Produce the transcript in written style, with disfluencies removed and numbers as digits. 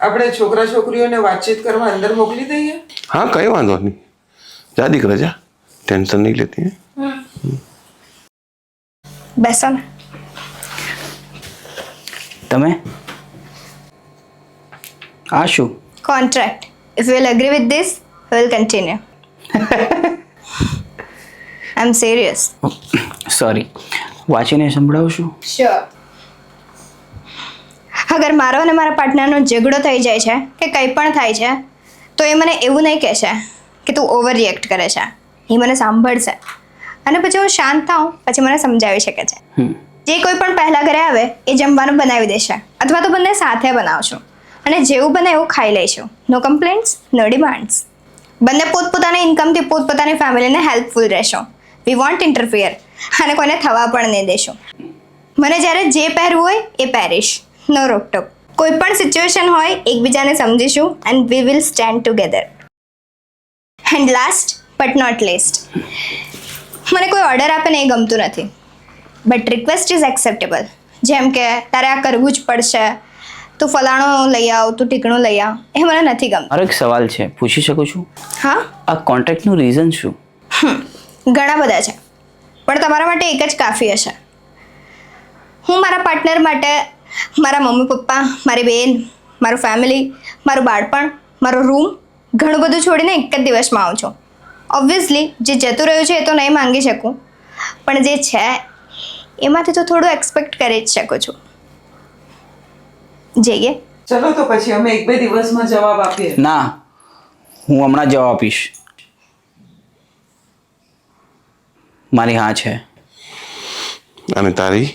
આપણે છોકરા છોકરીઓને વાતચીત કરવા અંદર મોકલી દઈએ? हाँ कई वांधो नहीं, जा दीकरा जा, टेंशन नहीं लेती है। બેસો ને. તમે આ શું? Contract. If you will agree with this, we will continue. I'm serious. Sorry, વાંચીને સંભળાવશું? Sure. અગર મારો અને મારા પાર્ટનરનો ઝઘડો થઈ જાય છે કે કંઈ પણ થાય છે તો એ મને એવું નહીં કહેશે કે તું ઓવર રિએક્ટ કરે છે. એ મને સાંભળશે અને પછી હું શાંત થાઉં પછી મને સમજાવી શકે છે. જે કોઈ પણ પહેલાં ઘરે આવે એ જમવાનું બનાવી દેશે અથવા તો બંને સાથે બનાવશું અને જેવું બને એવું ખાઈ લઈશું. નો કમ્પ્લેન્ટ્સ, નો ડિમાન્ડ્સ. બંને પોતપોતાની ઇન્કમથી પોતપોતાની ફેમિલીને હેલ્પફુલ રહેશો. વી વોન્ટ ઇન્ટરફિયર અને કોઈને થવા પણ નહીં દેશું. મને જ્યારે જે પહેરવું હોય એ પહેરીશ. નો રોકટોક. કોઈ પણ સિચ્યુએશન હોય એકબીજાને સમજીશું and we will stand together. And last but not least, મને કોઈ ઓર્ડર આપે ને એ ગમતું નથી, બટ રિક્વેસ્ટ ઇઝ એક્સેપ્ટેબલ. જેમ કે તારે આ કરવું જ પડશે, તું ફલાણું લઈ આવ, તું ઠીકણું લઈ આવ, એ મને નથી ગમતું. મારો એક સવાલ છે, પૂછી શકું છું? હા, આ કોન્ટ્રાક્ટનું રીઝન શું? ઘણા બધા છે પણ તમારા માટે એક જ કાફી હશે. હું મારા પાર્ટનર માટે મારા મમ્મી પપ્પા, મારી બેન, મારું ફેમિલી, મારું બાળપણ, મારો રૂમ ઘણું બધું છોડીને એક જ દિવસમાં આવું છું. ઓબ્વિયસલી જે જતું રહ્યું છે એ તો નહીં માંગી શકું, પણ જે છે એમાંથી તો થોડું એક્સપેક્ટ કરી જ શકું છું. જઈએ. ચલો તો પછી અમે 1-2 દિવસમાં જવાબ આપીએ. ના, હું હમણાં જવાબ આપીશ. મારી હા છે. અને તારી?